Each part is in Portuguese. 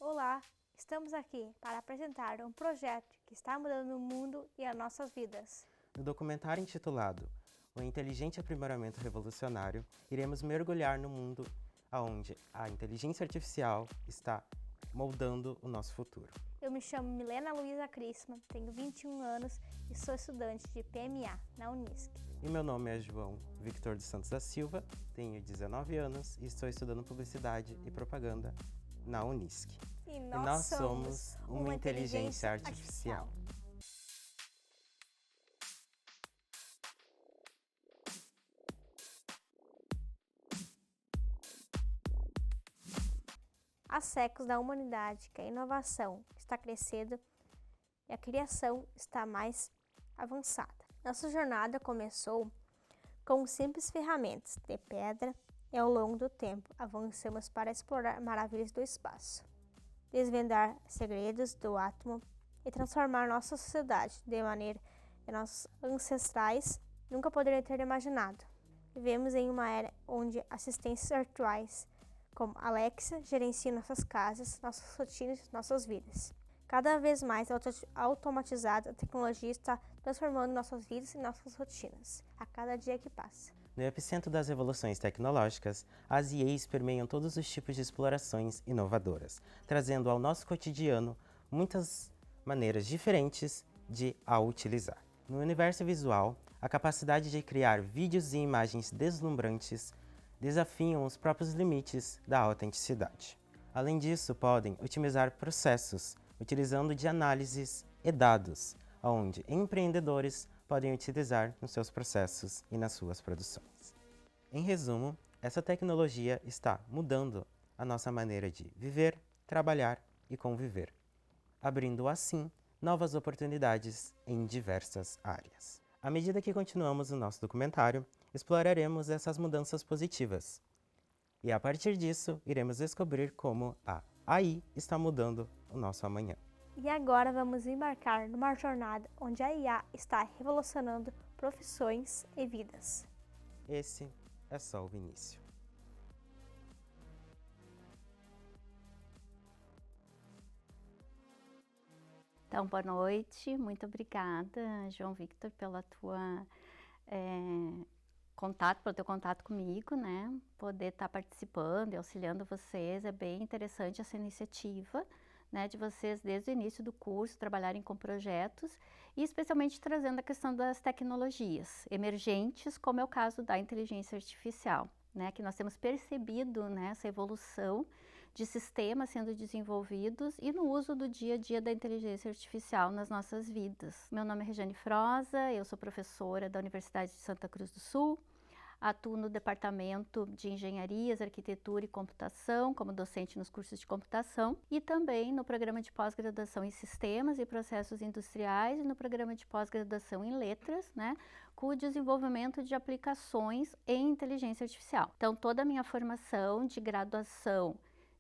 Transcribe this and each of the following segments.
Olá, estamos aqui para apresentar um projeto que está mudando o mundo e as nossas vidas. No documentário intitulado O Inteligente Aprimoramento Revolucionário, iremos mergulhar no mundo onde a inteligência artificial está moldando o nosso futuro. Eu me chamo Milena Luiza Crisman, tenho 21 anos e sou estudante de PMA na Unisc. E meu nome é João Victor dos Santos da Silva, tenho 19 anos e estou estudando Publicidade e Propaganda na Unisc. E nós somos uma inteligência artificial. Há séculos da humanidade que a inovação está crescendo e a criação está mais avançada. Nossa jornada começou com simples ferramentas de pedra e ao longo do tempo avançamos para explorar maravilhas do espaço, desvendar segredos do átomo e transformar nossa sociedade de maneira que nossos ancestrais nunca poderiam ter imaginado. Vivemos em uma era onde assistentes virtuais como Alexa gerenciam nossas casas, nossas rotinas, nossas vidas. Cada vez mais automatizada, a tecnologia está transformando nossas vidas e nossas rotinas, a cada dia que passa. No epicentro das revoluções tecnológicas, as IAs permeiam todos os tipos de explorações inovadoras, trazendo ao nosso cotidiano muitas maneiras diferentes de a utilizar. No universo visual, a capacidade de criar vídeos e imagens deslumbrantes desafiam os próprios limites da autenticidade. Além disso, podem otimizar processos, utilizando de análises e dados, onde empreendedores podem utilizar nos seus processos e nas suas produções. Em resumo, essa tecnologia está mudando a nossa maneira de viver, trabalhar e conviver, abrindo assim novas oportunidades em diversas áreas. À medida que continuamos o nosso documentário, exploraremos essas mudanças positivas. E a partir disso, iremos descobrir como a AI está mudando o nosso amanhã. E agora vamos embarcar numa jornada onde a IA está revolucionando profissões e vidas. Esse é só o início. Então, boa noite, muito obrigada, João Victor, pela tua pelo teu contato comigo, né? Poder estar participando e auxiliando vocês, é bem interessante essa iniciativa, né? De vocês, desde o início do curso, trabalharem com projetos e especialmente trazendo a questão das tecnologias emergentes, como é o caso da inteligência artificial, né? Que nós temos percebido, né, essa evolução de sistemas sendo desenvolvidos e no uso do dia a dia da inteligência artificial nas nossas vidas. Meu nome é Regiane Froza, eu sou professora da Universidade de Santa Cruz do Sul, atuo no Departamento de Engenharias, Arquitetura e Computação, como docente nos cursos de computação, e também no Programa de Pós-Graduação em Sistemas e Processos Industriais e no Programa de Pós-Graduação em Letras, né, com o desenvolvimento de aplicações em inteligência artificial. Então, toda a minha formação de graduação,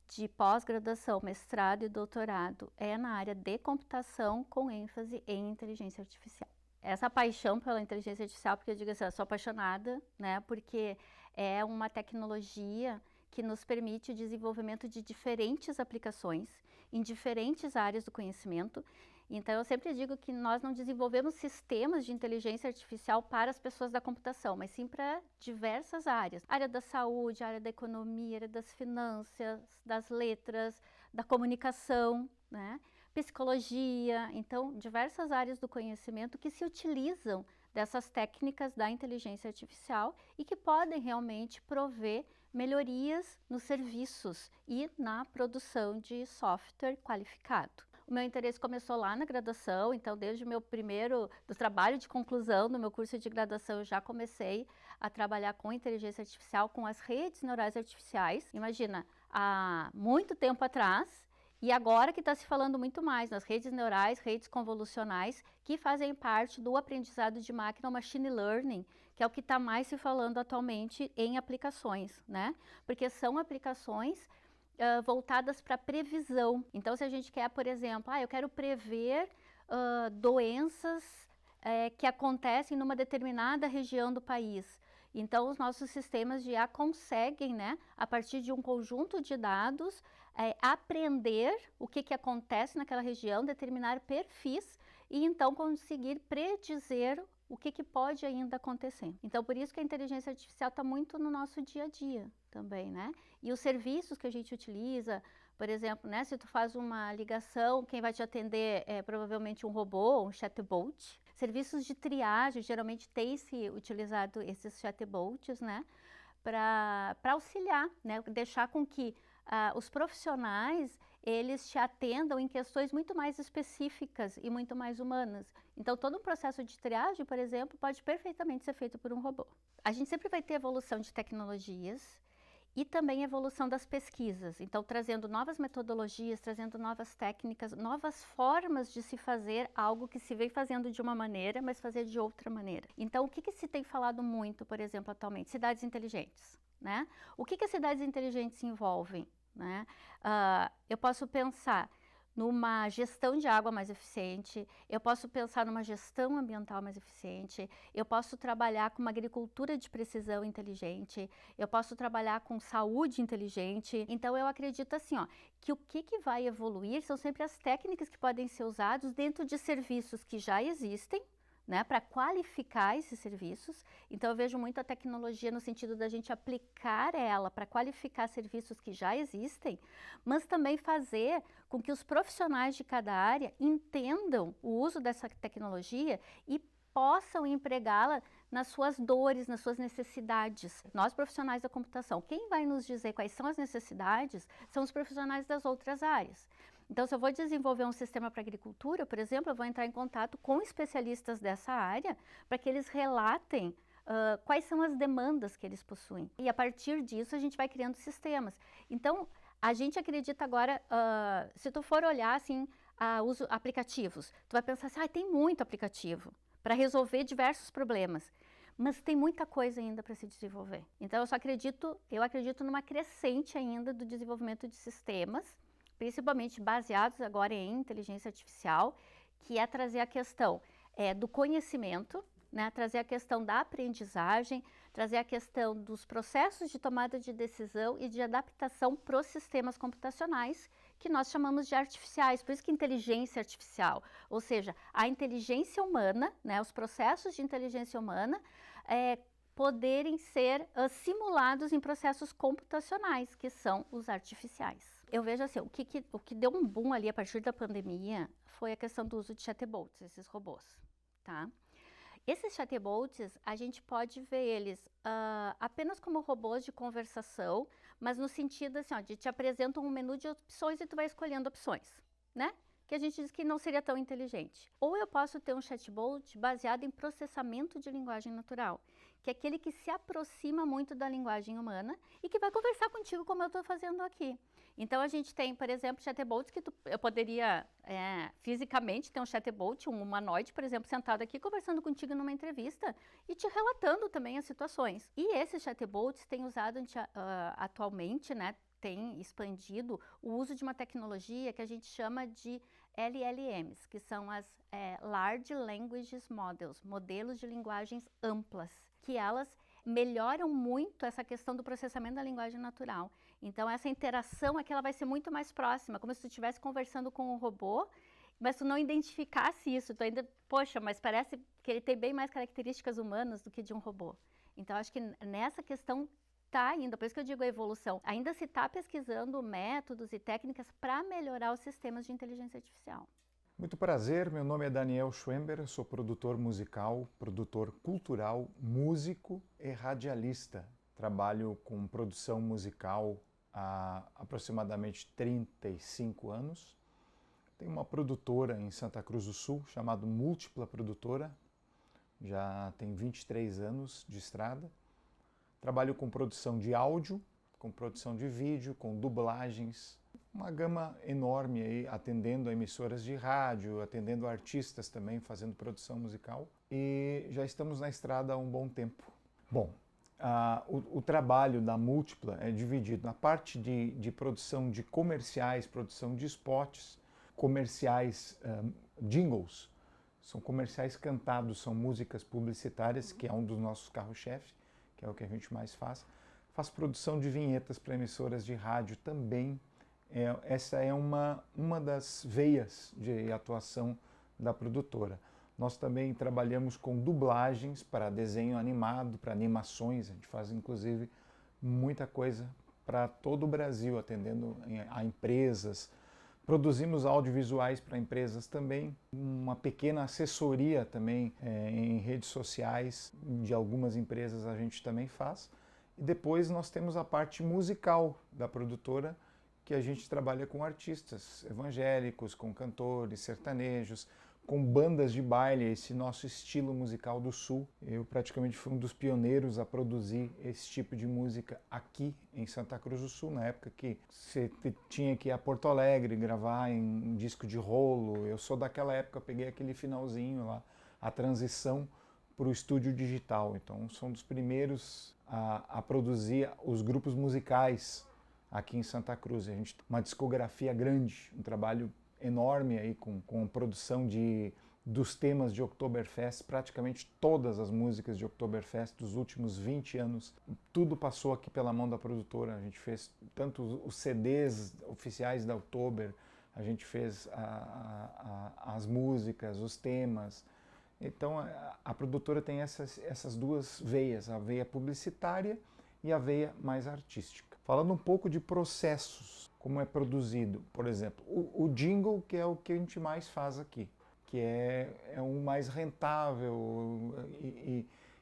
de pós-graduação, mestrado e doutorado é na área de computação com ênfase em inteligência artificial. Essa paixão pela inteligência artificial, porque eu digo assim, eu sou apaixonada, né, porque é uma tecnologia que nos permite o desenvolvimento de diferentes aplicações em diferentes áreas do conhecimento. Então, eu sempre digo que nós não desenvolvemos sistemas de inteligência artificial para as pessoas da computação, mas sim para diversas áreas. Área da saúde, área da economia, área das finanças, das letras, da comunicação, né? Psicologia, então diversas áreas do conhecimento que se utilizam dessas técnicas da inteligência artificial e que podem realmente prover melhorias nos serviços e na produção de software qualificado. O meu interesse começou lá na graduação, então desde o meu do trabalho de conclusão do meu curso de graduação eu já comecei a trabalhar com inteligência artificial, com as redes neurais artificiais. Imagina, há muito tempo atrás, e agora que está se falando muito mais nas redes neurais, redes convolucionais, que fazem parte do aprendizado de máquina, o machine learning, que é o que está mais se falando atualmente em aplicações, né? Porque são aplicações voltadas para previsão. Então, se a gente quer, por exemplo, eu quero prever doenças que acontecem numa determinada região do país. Então, os nossos sistemas de IA conseguem, né, a partir de um conjunto de dados, aprender o que acontece naquela região, determinar perfis e então conseguir predizer o que pode ainda acontecer. Então, por isso que a inteligência artificial está muito no nosso dia a dia também, né? E os serviços que a gente utiliza, por exemplo, né, se tu faz uma ligação, quem vai te atender é provavelmente um robô, um chatbot. Serviços de triagem, geralmente tem-se utilizado esses chatbots, né, para auxiliar, né, deixar com que os profissionais, eles te atendam em questões muito mais específicas e muito mais humanas. Então, todo um processo de triagem, por exemplo, pode perfeitamente ser feito por um robô. A gente sempre vai ter evolução de tecnologias e também evolução das pesquisas. Então, trazendo novas metodologias, trazendo novas técnicas, novas formas de se fazer algo que se vem fazendo de uma maneira, mas fazer de outra maneira. Então, o que se tem falado muito, por exemplo, atualmente? Cidades inteligentes, né? O que as cidades inteligentes envolvem? Né? Eu posso pensar numa gestão de água mais eficiente, eu posso pensar numa gestão ambiental mais eficiente, eu posso trabalhar com uma agricultura de precisão inteligente, eu posso trabalhar com saúde inteligente. Então, eu acredito assim, ó, que o que vai evoluir são sempre as técnicas que podem ser usadas dentro de serviços que já existem, né, para qualificar esses serviços. Então, eu vejo muito a tecnologia no sentido da gente aplicar ela para qualificar serviços que já existem, mas também fazer com que os profissionais de cada área entendam o uso dessa tecnologia e possam empregá-la nas suas dores, nas suas necessidades. Nós, profissionais da computação, quem vai nos dizer quais são as necessidades são os profissionais das outras áreas. Então, se eu vou desenvolver um sistema para agricultura, por exemplo, eu vou entrar em contato com especialistas dessa área para que eles relatem quais são as demandas que eles possuem. E a partir disso, a gente vai criando sistemas. Então, a gente acredita agora, se tu for olhar assim, uso aplicativos, tu vai pensar assim, tem muito aplicativo para resolver diversos problemas. Mas tem muita coisa ainda para se desenvolver. Então, eu acredito numa crescente ainda do desenvolvimento de sistemas, principalmente baseados agora em inteligência artificial, que é trazer a questão do conhecimento, né, trazer a questão da aprendizagem, trazer a questão dos processos de tomada de decisão e de adaptação para os sistemas computacionais, que nós chamamos de artificiais, por isso que inteligência artificial, ou seja, a inteligência humana, né, os processos de inteligência humana, poderem ser simulados em processos computacionais, que são os artificiais. Eu vejo assim, o que deu um boom ali a partir da pandemia foi a questão do uso de chatbots, esses robôs, tá? Esses chatbots, a gente pode ver eles apenas como robôs de conversação, mas no sentido assim, de te apresentam um menu de opções e tu vai escolhendo opções, né? Que a gente diz que não seria tão inteligente. Ou eu posso ter um chatbot baseado em processamento de linguagem natural, que é aquele que se aproxima muito da linguagem humana e que vai conversar contigo como eu estou fazendo aqui. Então, a gente tem, por exemplo, chatbots que eu poderia fisicamente ter um chatbot, um humanoide, por exemplo, sentado aqui conversando contigo numa entrevista e te relatando também as situações. E esses chatbots têm usado atualmente, né, tem expandido o uso de uma tecnologia que a gente chama de LLMs, que são as Large Language Models, modelos de linguagens amplas, que elas melhoram muito essa questão do processamento da linguagem natural. Então, essa interação é que ela vai ser muito mais próxima, como se tu estivesse conversando com um robô, mas tu não identificasse isso, tu ainda, poxa, mas parece que ele tem bem mais características humanas do que de um robô. Então, acho que nessa questão está ainda, por isso que eu digo a evolução, ainda se está pesquisando métodos e técnicas para melhorar os sistemas de inteligência artificial. Muito prazer, meu nome é Daniel Schwember, sou produtor musical, produtor cultural, músico e radialista. Trabalho com produção musical há aproximadamente 35 anos. Tenho uma produtora em Santa Cruz do Sul, chamada Múltipla Produtora, já tem 23 anos de estrada. Trabalho com produção de áudio, com produção de vídeo, com dublagens, uma gama enorme aí, atendendo a emissoras de rádio, atendendo artistas também, fazendo produção musical. E já estamos na estrada há um bom tempo. Bom, o trabalho da Múltipla é dividido na parte de produção de comerciais, produção de spots, comerciais, jingles, são comerciais cantados, são músicas publicitárias, que é um dos nossos carros-chefe, que é o que a gente mais faz. Faz produção de vinhetas para emissoras de rádio também, Essa é uma das veias de atuação da produtora. Nós também trabalhamos com dublagens para desenho animado, para animações. A gente faz, inclusive, muita coisa para todo o Brasil, atendendo a empresas. Produzimos audiovisuais para empresas também, uma pequena assessoria também em redes sociais de algumas empresas a gente também faz. E depois nós temos a parte musical da produtora, que a gente trabalha com artistas evangélicos, com cantores, sertanejos, com bandas de baile, esse nosso estilo musical do Sul. Eu praticamente fui um dos pioneiros a produzir esse tipo de música aqui em Santa Cruz do Sul, na época que você tinha que ir a Porto Alegre gravar em disco de rolo. Eu sou daquela época, peguei aquele finalzinho lá, a transição para o estúdio digital. Então, sou um dos primeiros a produzir os grupos musicais aqui em Santa Cruz. A gente tem uma discografia grande, um trabalho enorme aí com produção dos temas de Oktoberfest, praticamente todas as músicas de Oktoberfest dos últimos 20 anos, tudo passou aqui pela mão da produtora. A gente fez tanto os CDs oficiais da Oktober, a gente fez as músicas, os temas. Então a produtora tem essas duas veias, a veia publicitária e a veia mais artística. Falando um pouco de processos, como é produzido, por exemplo, o jingle, que é o que a gente mais faz aqui, que é o mais rentável,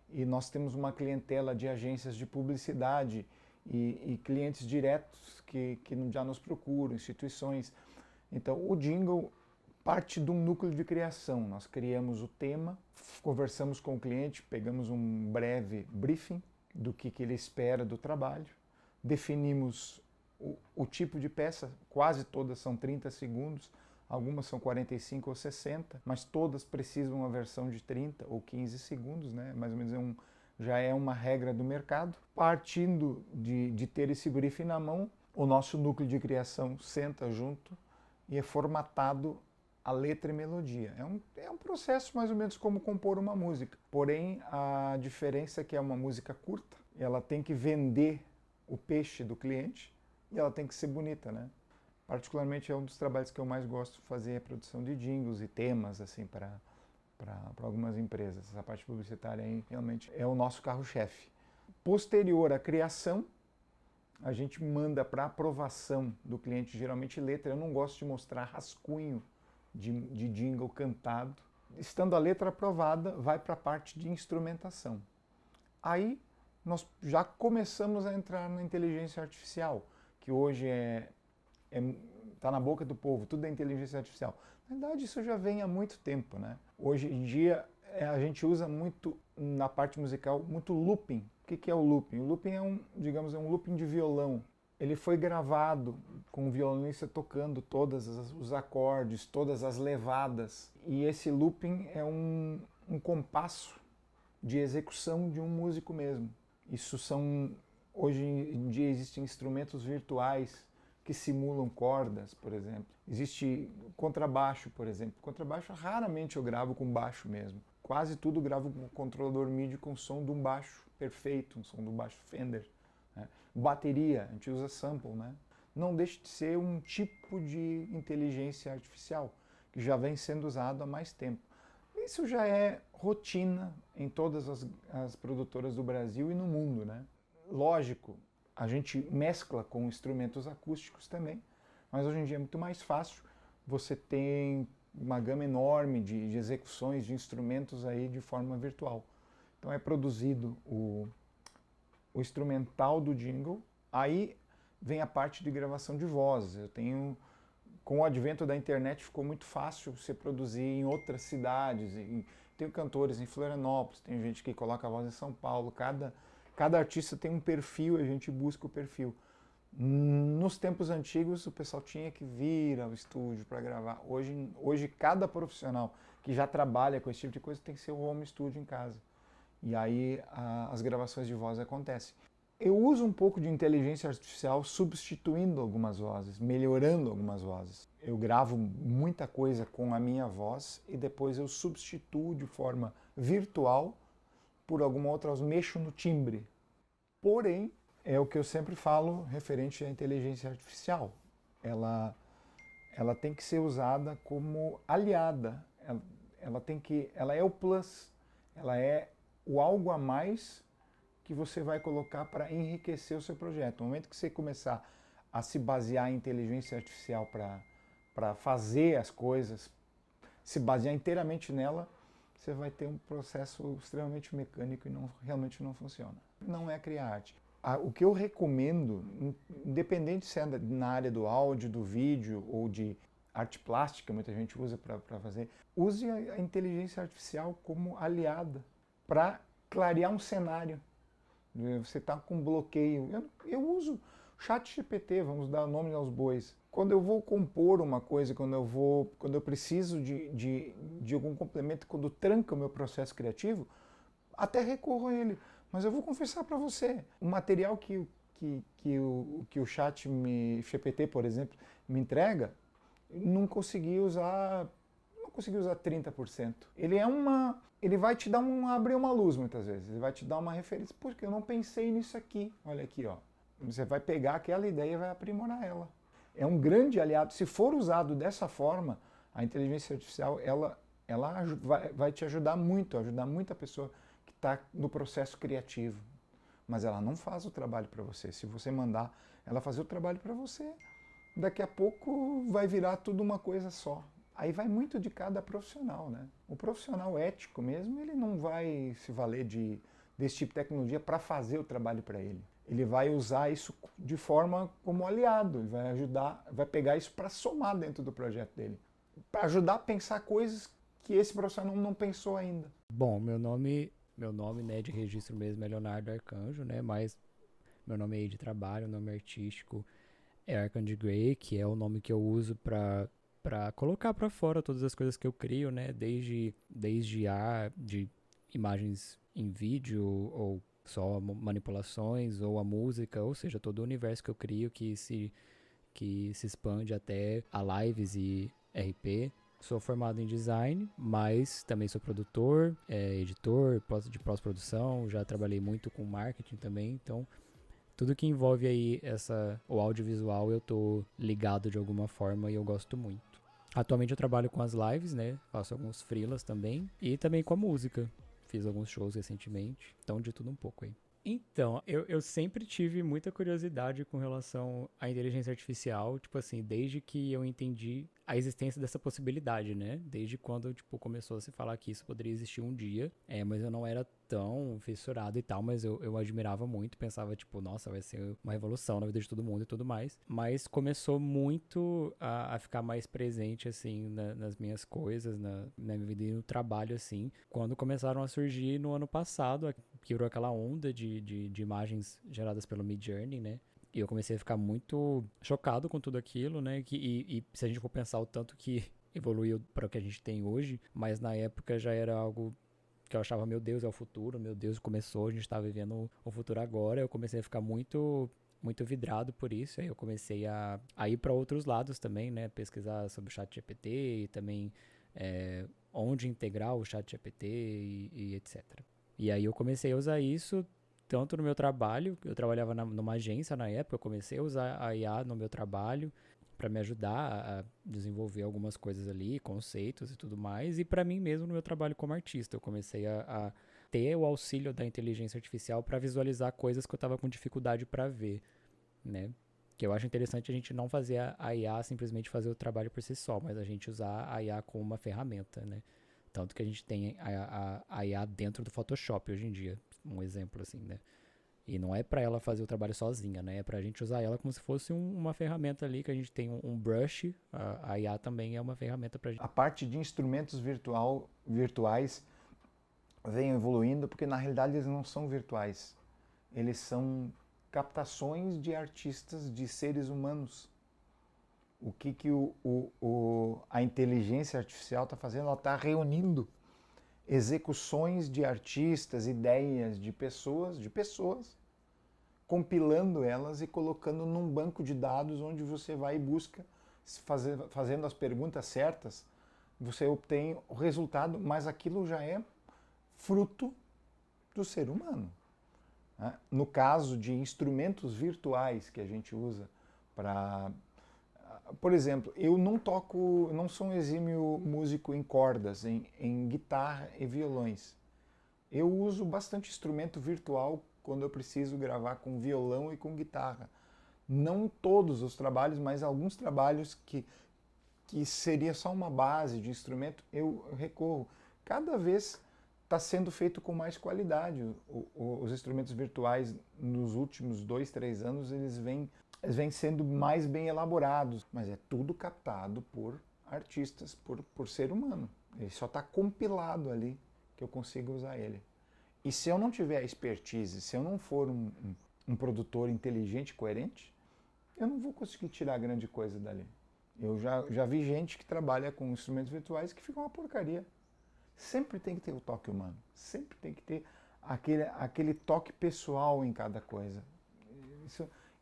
e nós temos uma clientela de agências de publicidade e clientes diretos que já nos procuram, instituições. Então o jingle parte de um núcleo de criação. Nós criamos o tema, conversamos com o cliente, pegamos um breve briefing do que ele espera do trabalho, definimos o tipo de peça, quase todas são 30 segundos, algumas são 45 ou 60, mas todas precisam uma versão de 30 ou 15 segundos, né? Mais ou menos já é uma regra do mercado. Partindo de ter esse briefing na mão, o nosso núcleo de criação senta junto e é formatado a letra e melodia. É um processo mais ou menos como compor uma música, porém a diferença é que é uma música curta, ela tem que vender o peixe do cliente e ela tem que ser bonita, né? Particularmente é um dos trabalhos que eu mais gosto de fazer, a produção de jingles e temas assim para algumas empresas. Essa parte publicitária aí realmente é o nosso carro-chefe. Posterior à criação, a gente manda para aprovação do cliente, geralmente letra. Eu não gosto de mostrar rascunho de jingle cantado. Estando a letra aprovada, vai para a parte de instrumentação. Aí nós já começamos a entrar na inteligência artificial, que hoje está na boca do povo, tudo é inteligência artificial. Na verdade, isso já vem há muito tempo, né? Hoje em dia, a gente usa muito, na parte musical, muito looping. O que é o looping? O looping é um looping de violão. Ele foi gravado com o violonista tocando todos os acordes, todas as levadas. E esse looping é um compasso de execução de um músico mesmo. Hoje em dia existem instrumentos virtuais que simulam cordas, por exemplo. Existe contrabaixo, por exemplo. Contrabaixo raramente eu gravo com baixo mesmo. Quase tudo gravo com controlador MIDI com som de um baixo perfeito, um som do baixo Fender. Né? Bateria, a gente usa sample, né? Não deixa de ser um tipo de inteligência artificial que já vem sendo usado há mais tempo. Isso já é rotina em todas as produtoras do Brasil e no mundo, né? Lógico, a gente mescla com instrumentos acústicos também, mas hoje em dia é muito mais fácil. Você tem uma gama enorme de execuções de instrumentos aí de forma virtual. Então é produzido o instrumental do jingle, aí vem a parte de gravação de vozes. Com o advento da internet ficou muito fácil você produzir em outras cidades. Tem cantores em Florianópolis, tem gente que coloca a voz em São Paulo. Cada artista tem um perfil e a gente busca o perfil. Nos tempos antigos, o pessoal tinha que vir ao estúdio para gravar. Hoje, cada profissional que já trabalha com esse tipo de coisa tem seu home studio em casa. E aí as gravações de voz acontecem. Eu uso um pouco de inteligência artificial substituindo algumas vozes, melhorando algumas vozes. Eu gravo muita coisa com a minha voz e depois eu substituo de forma virtual por alguma outra, eu mexo no timbre. Porém, é o que eu sempre falo referente à inteligência artificial. ela tem que ser usada como aliada. Ela é o plus, ela é o algo a mais que você vai colocar para enriquecer o seu projeto. No momento que você começar a se basear em inteligência artificial para fazer as coisas, se basear inteiramente nela, você vai ter um processo extremamente mecânico e realmente não funciona. Não é criar arte. O que eu recomendo, independente se é na área do áudio, do vídeo ou de arte plástica, muita gente usa para fazer, use a inteligência artificial como aliada para clarear um cenário. Você está com bloqueio. Eu uso ChatGPT, vamos dar nome aos bois. Quando eu vou compor uma coisa, quando eu preciso de algum complemento, quando tranca o meu processo criativo, até recorro a ele. Mas eu vou confessar para você, o material que o ChatGPT, por exemplo, me entrega, não consegui usar 30%. Ele vai te dar abrir uma luz muitas vezes, ele vai te dar uma referência, porque eu não pensei nisso aqui. Olha aqui, ó. Você vai pegar aquela ideia e vai aprimorar ela. É um grande aliado. Se for usado dessa forma, a inteligência artificial ela vai te ajudar muita pessoa que está no processo criativo. Mas ela não faz o trabalho para você. Se você mandar ela fazer o trabalho para você, daqui a pouco vai virar tudo uma coisa só. Aí vai muito de cada profissional, né? O profissional ético mesmo, ele não vai se valer desse tipo de tecnologia para fazer o trabalho para ele. Ele vai usar isso de forma como aliado, ele vai ajudar, vai pegar isso para somar dentro do projeto dele, para ajudar a pensar coisas que esse profissional não pensou ainda. Bom, meu nome, né, de registro mesmo é Leonardo Arcanjo, né? Mas meu nome aí de trabalho, o nome artístico é Arcanjo Gray, que é o nome que eu uso para colocar para fora todas as coisas que eu crio, né? Desde de imagens em vídeo ou só manipulações, ou a música, ou seja, todo o universo que eu crio que se expande até a lives e RP. Sou formado em design, mas também sou produtor, editor de pós-produção, já trabalhei muito com marketing também, então tudo que envolve aí o audiovisual eu tô ligado de alguma forma e eu gosto muito. Atualmente eu trabalho com as lives, né? Faço alguns freelas também e também com a música. Fiz alguns shows recentemente, então de tudo um pouco aí. Então, eu sempre tive muita curiosidade com relação à inteligência artificial, tipo assim, desde que eu entendi a existência dessa possibilidade, né? Desde quando, tipo, começou a se falar que isso poderia existir um dia, mas eu não era tão fissurado e tal, mas eu admirava muito, pensava, tipo, nossa, vai ser uma revolução na vida de todo mundo e tudo mais. Mas começou muito a ficar mais presente, assim, nas minhas coisas, na minha vida e no trabalho, assim, quando começaram a surgir no ano passado, que virou aquela onda de imagens geradas pelo Midjourney, né? E eu comecei a ficar muito chocado com tudo aquilo, né? E se a gente for pensar o tanto que evoluiu para o que a gente tem hoje, mas na época já era algo que eu achava, meu Deus, é o futuro, meu Deus, começou, a gente tá vivendo o futuro agora. Eu comecei a ficar muito vidrado por isso, aí eu comecei a ir para outros lados também, né? Pesquisar sobre o ChatGPT e também onde integrar o ChatGPT e etc. E aí eu comecei a usar isso tanto no meu trabalho, eu trabalhava numa agência na época, eu comecei a usar a IA no meu trabalho para me ajudar a desenvolver algumas coisas ali, conceitos e tudo mais, e para mim mesmo no meu trabalho como artista, eu comecei a ter o auxílio da inteligência artificial para visualizar coisas que eu estava com dificuldade para ver, né? Que eu acho interessante a gente não fazer a IA simplesmente fazer o trabalho por si só, mas a gente usar a IA como uma ferramenta, né? Tanto que a gente tem a IA dentro do Photoshop hoje em dia, um exemplo assim, né? E não é para ela fazer o trabalho sozinha, né? É pra gente usar ela como se fosse uma ferramenta ali, que a gente tem um brush, a IA também é uma ferramenta pra gente. A parte de instrumentos virtuais vem evoluindo, porque na realidade eles não são virtuais. Eles são captações de artistas, de seres humanos. O que a inteligência artificial está fazendo? Ela está reunindo execuções de artistas, ideias de pessoas, compilando elas e colocando num banco de dados onde você vai e busca, fazendo as perguntas certas, você obtém o resultado, mas aquilo já é fruto do ser humano. No caso de instrumentos virtuais que a gente usa para Por exemplo, eu não sou um exímio músico em cordas, em guitarra e violões. Eu uso bastante instrumento virtual quando eu preciso gravar com violão e com guitarra. Não todos os trabalhos, mas alguns trabalhos que seria só uma base de instrumento, eu recorro. Cada vez está sendo feito com mais qualidade. Os instrumentos virtuais, nos últimos 2, 3 anos, eles vêm sendo mais bem elaborados, mas é tudo captado por artistas, por ser humano. Ele só está compilado ali que eu consiga usar ele. E se eu não tiver expertise, se eu não for um produtor inteligente, coerente, eu não vou conseguir tirar grande coisa dali. Eu já vi gente que trabalha com instrumentos virtuais que fica uma porcaria. Sempre tem que ter o toque humano, sempre tem que ter aquele toque pessoal em cada coisa.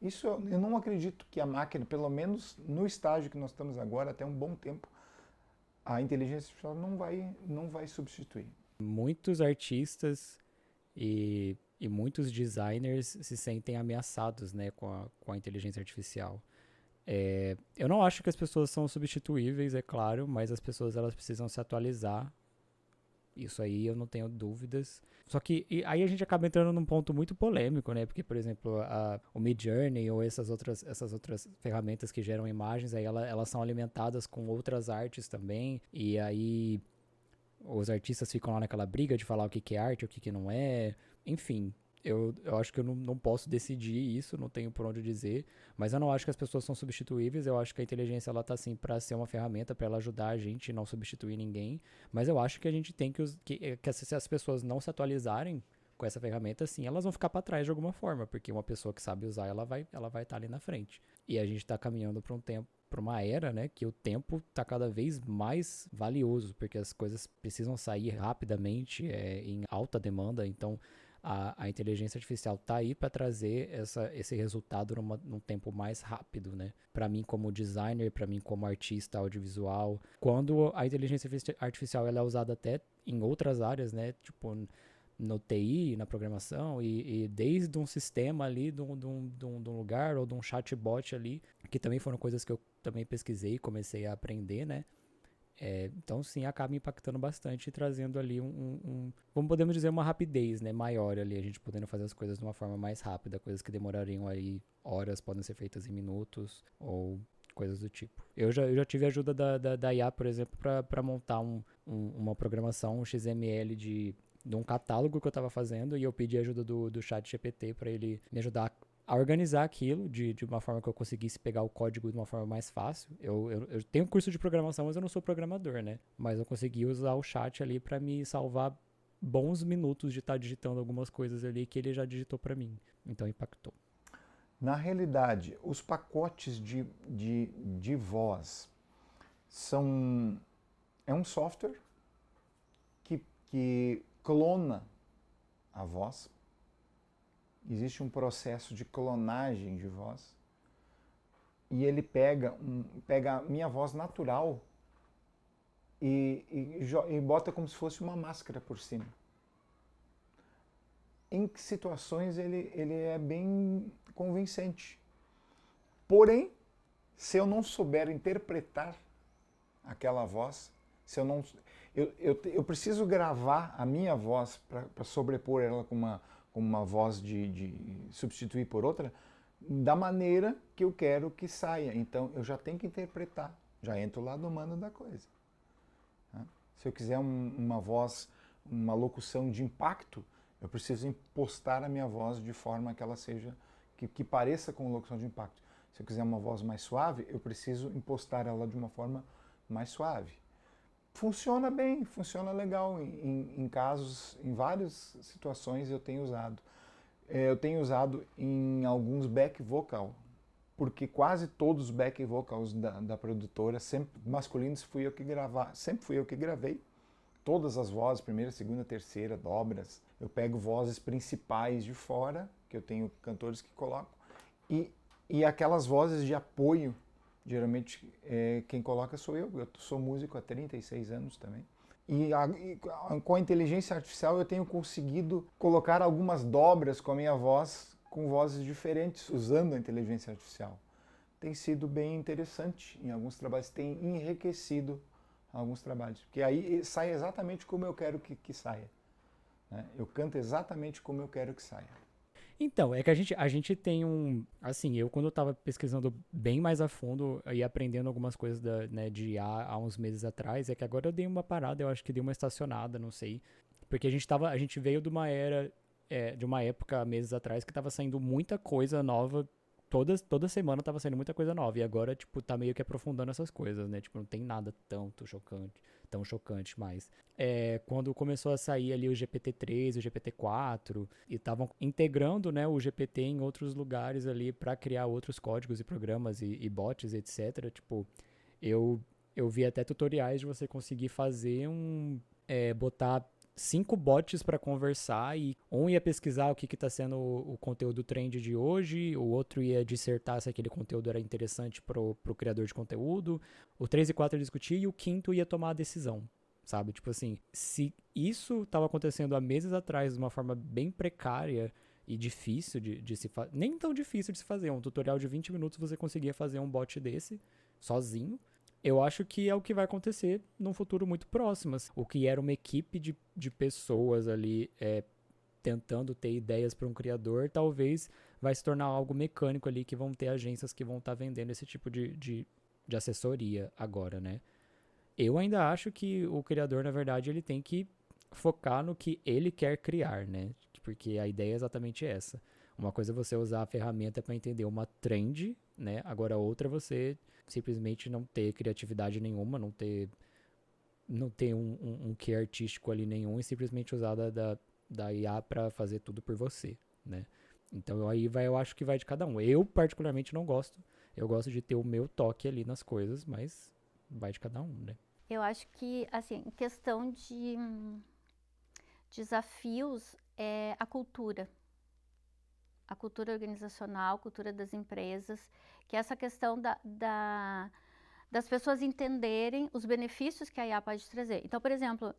Isso eu não acredito que a máquina, pelo menos no estágio que nós estamos agora, até um bom tempo, a inteligência artificial não vai substituir. Muitos artistas e muitos designers se sentem ameaçados, né, com a inteligência artificial. Eu não acho que as pessoas são substituíveis, é claro, mas as pessoas elas precisam se atualizar. Isso aí eu não tenho dúvidas. Só que aí a gente acaba entrando num ponto muito polêmico, né? Porque, por exemplo, o Midjourney ou essas outras ferramentas que geram imagens, aí elas são alimentadas com outras artes também. E aí os artistas ficam lá naquela briga de falar o que é arte, o que não é. Enfim, eu acho que eu não posso decidir isso, não tenho por onde dizer. Mas eu não acho que as pessoas são substituíveis. Eu acho que a inteligência ela tá assim para ser uma ferramenta, para ela ajudar a gente e não substituir ninguém. Mas eu acho que a gente tem que se as pessoas não se atualizarem com essa ferramenta, sim, elas vão ficar para trás de alguma forma, porque uma pessoa que sabe usar, ela vai estar ali na frente. E a gente está caminhando para um tempo, para uma era, né, que o tempo está cada vez mais valioso, porque as coisas precisam sair rapidamente, em alta demanda. Então a inteligência artificial está aí para trazer esse resultado num tempo mais rápido, né? Para mim como designer, para mim como artista audiovisual, quando a inteligência artificial ela é usada até em outras áreas, né? Tipo no TI, na programação, e desde um sistema ali, de um lugar, ou de um chatbot ali, que também foram coisas que eu também pesquisei e comecei a aprender, né? Então sim, acaba impactando bastante e trazendo ali como podemos dizer, uma rapidez, né, maior ali, a gente podendo fazer as coisas de uma forma mais rápida, coisas que demorariam aí horas podem ser feitas em minutos, ou coisas do tipo. Eu já tive ajuda da IA, por exemplo, para montar uma programação, um XML de um catálogo que eu estava fazendo, e eu pedi ajuda do ChatGPT para ele me ajudar a organizar aquilo de uma forma que eu conseguisse pegar o código de uma forma mais fácil. Eu tenho curso de programação, mas eu não sou programador, né? Mas eu consegui usar o chat ali para me salvar bons minutos de estar digitando algumas coisas ali que ele já digitou para mim. Então impactou. Na realidade, os pacotes de voz é um software que clona a voz. Existe um processo de clonagem de voz e ele pega a minha voz natural e bota como se fosse uma máscara por cima. Em situações ele é bem convincente. Porém, se eu não souber interpretar aquela voz, eu preciso gravar a minha voz para sobrepor ela com uma voz de substituir por outra, da maneira que eu quero que saia. Então, eu já tenho que interpretar. Já entra o lado humano da coisa. Se eu quiser uma voz, uma locução de impacto, eu preciso impostar a minha voz de forma que ela seja, que pareça com locução de impacto. Se eu quiser uma voz mais suave, eu preciso impostar ela de uma forma mais suave. Funciona bem, funciona legal em casos, em várias situações eu tenho usado. Eu tenho usado em alguns back vocal, porque quase todos os back vocals da produtora, sempre masculinos, sempre fui eu que gravei. Todas as vozes, primeira, segunda, terceira, dobras. Eu pego vozes principais de fora, que eu tenho cantores que colocam, e aquelas vozes de apoio. Geralmente quem coloca sou eu sou músico há 36 anos também. E com a inteligência artificial eu tenho conseguido colocar algumas dobras com a minha voz, com vozes diferentes, usando a inteligência artificial. tem sido bem interessante em alguns trabalhos, tem enriquecido alguns trabalhos, porque aí sai exatamente como eu quero que saia, né? Eu canto exatamente como eu quero que saia. Então, é que a gente tem assim, eu quando eu tava pesquisando bem mais a fundo e aprendendo algumas coisas né, de IA há uns meses atrás, é que agora eu dei uma parada, eu acho que dei uma estacionada, não sei, porque a gente veio de uma de uma época, meses atrás, que tava saindo muita coisa nova, toda semana tava saindo muita coisa nova, e agora, tipo, tá meio que aprofundando essas coisas, né, tipo, não tem nada tão chocante mais. Quando começou a sair ali o GPT-3, o GPT-4, e estavam integrando, né, o GPT em outros lugares ali para criar outros códigos e programas e bots, etc. Tipo, eu vi até tutoriais de você conseguir fazer botar 5 bots para conversar e um ia pesquisar o que está sendo o conteúdo trend de hoje, o outro ia dissertar se aquele conteúdo era interessante pro criador de conteúdo, o 3 e 4 ia discutir e o quinto ia tomar a decisão, sabe? Tipo assim, se isso estava acontecendo há meses atrás de uma forma bem precária e difícil de se fazer, nem tão difícil de se fazer, um tutorial de 20 minutos você conseguia fazer um bot desse, sozinho. Eu acho que é o que vai acontecer num futuro muito próximo. O que era uma equipe de pessoas ali tentando ter ideias para um criador, talvez vai se tornar algo mecânico ali, que vão ter agências que vão estar vendendo esse tipo de assessoria agora, né? Eu ainda acho que o criador, na verdade, ele tem que focar no que ele quer criar, né? Porque a ideia é exatamente essa. Uma coisa é você usar a ferramenta para entender uma trend, né? Agora outra é você simplesmente não ter criatividade nenhuma, não ter um quê artístico ali nenhum e simplesmente usar da IA para fazer tudo por você, né? Então eu acho que vai de cada um. Eu particularmente não gosto. Eu gosto de ter o meu toque ali nas coisas, mas vai de cada um, né? Eu acho que, assim, em questão de desafios é a cultura organizacional, cultura das empresas, que é essa questão das pessoas entenderem os benefícios que a IA pode trazer. Então, por exemplo,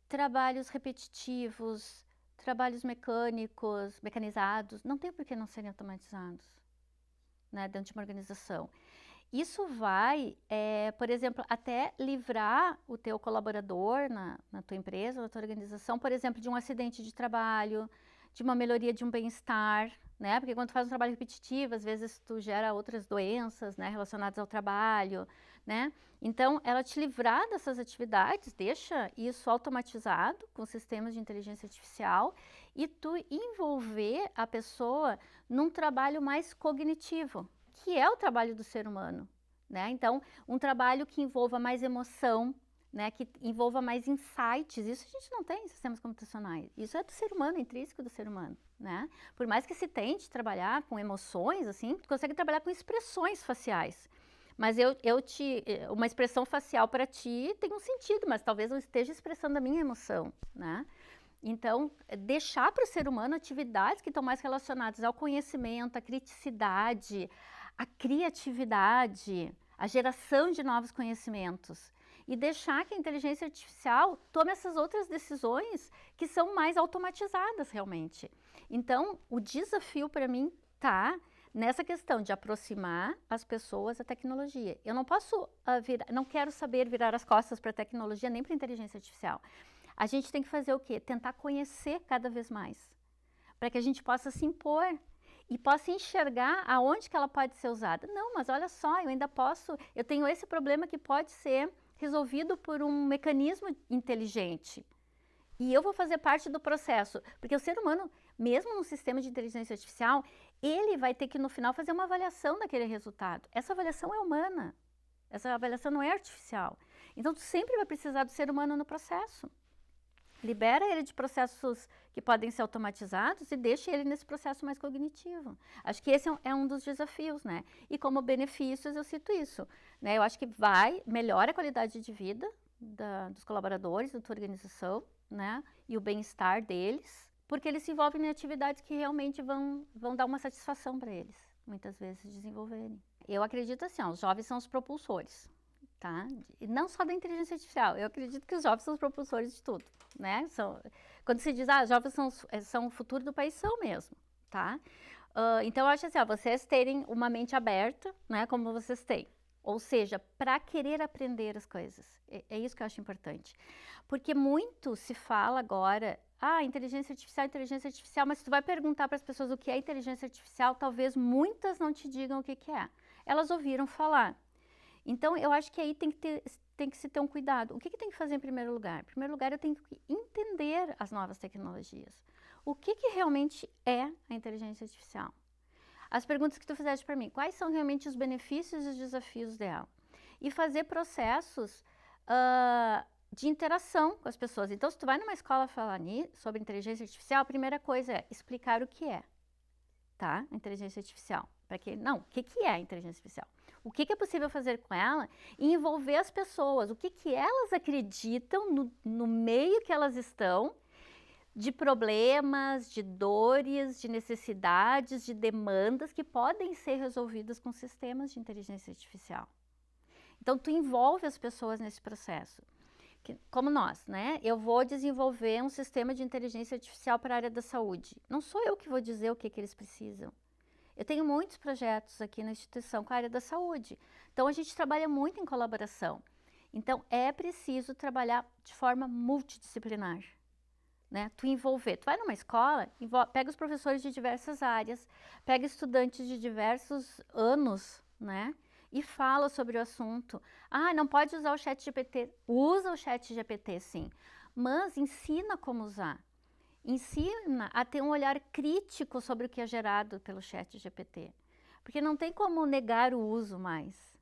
trabalhos repetitivos, trabalhos mecânicos, mecanizados, não tem por que não serem automatizados, né, dentro de uma organização. Isso vai, por exemplo, até livrar o teu colaborador na tua empresa, na tua organização, por exemplo, de um acidente de trabalho, de uma melhoria de um bem-estar, né? Porque quando tu faz um trabalho repetitivo, às vezes tu gera outras doenças, né, relacionadas ao trabalho, né? Então, ela te livrar dessas atividades, deixa isso automatizado com sistemas de inteligência artificial e tu envolver a pessoa num trabalho mais cognitivo, que é o trabalho do ser humano, né? Então, um trabalho que envolva mais emoção, né, que envolva mais insights, isso a gente não tem em sistemas computacionais, isso é do ser humano, intrínseco do ser humano, né? Por mais que se tente trabalhar com emoções, assim, tu consegue trabalhar com expressões faciais, mas uma expressão facial para ti tem um sentido, mas talvez eu esteja expressando a minha emoção, né? Então, deixar para o ser humano atividades que estão mais relacionadas ao conhecimento, à criticidade, à criatividade, à geração de novos conhecimentos, e deixar que a inteligência artificial tome essas outras decisões que são mais automatizadas realmente. Então, o desafio para mim está nessa questão de aproximar as pessoas à tecnologia. Eu não posso não quero saber virar as costas para a tecnologia nem para a inteligência artificial. A gente tem que fazer o quê? Tentar conhecer cada vez mais, para que a gente possa se impor e possa enxergar aonde que ela pode ser usada. Não, mas olha só, eu tenho esse problema que pode ser resolvido por um mecanismo inteligente. E eu vou fazer parte do processo, porque o ser humano, mesmo num sistema de inteligência artificial, ele vai ter que no final fazer uma avaliação daquele resultado. Essa avaliação é humana, essa avaliação não é artificial. Então, tu sempre vai precisar do ser humano no processo. Libera ele de processos que podem ser automatizados e deixa ele nesse processo mais cognitivo. Acho que esse é um dos desafios, né? E como benefícios eu cito isso, né? Eu acho que melhora a qualidade de vida dos colaboradores, da tua organização, né? E o bem-estar deles, porque eles se envolvem em atividades que realmente vão dar uma satisfação para eles, muitas vezes desenvolverem. Eu acredito assim, os jovens são os propulsores. Tá? E não só da inteligência artificial, eu acredito que os jovens são os propulsores de tudo, né? Quando se diz, jovens são o futuro do país, são mesmo, tá? Então, eu acho assim, ó, vocês terem uma mente aberta, né, como vocês têm. Ou seja, para querer aprender as coisas. É isso que eu acho importante. Porque muito se fala agora, inteligência artificial, mas se tu vai perguntar para as pessoas o que é inteligência artificial, talvez muitas não te digam o que é. Elas ouviram falar. Então, eu acho que aí tem que se ter um cuidado. O que tem que fazer em primeiro lugar? Em primeiro lugar, eu tenho que entender as novas tecnologias. O que realmente é a inteligência artificial? As perguntas que tu fizeste para mim, quais são realmente os benefícios e os desafios dela? E fazer processos de interação com as pessoas. Então, se tu vai numa escola falar sobre inteligência artificial, a primeira coisa é explicar o que é, tá? A inteligência artificial. O que é a inteligência artificial? O que é possível fazer com ela e envolver as pessoas. O que elas acreditam no meio que elas estão, de problemas, de dores, de necessidades, de demandas que podem ser resolvidas com sistemas de inteligência artificial. Então, tu envolve as pessoas nesse processo. Como nós, né? Eu vou desenvolver um sistema de inteligência artificial para a área da saúde. Não sou eu que vou dizer o que eles precisam. Eu tenho muitos projetos aqui na instituição com a área da saúde. Então, a gente trabalha muito em colaboração. Então, é preciso trabalhar de forma multidisciplinar. Né? Tu vai numa escola, pega os professores de diversas áreas, pega estudantes de diversos anos, né? E fala sobre o assunto. Não pode usar o ChatGPT. Usa o ChatGPT, sim, mas ensina como usar. Ensina a ter um olhar crítico sobre o que é gerado pelo ChatGPT, porque não tem como negar o uso mais.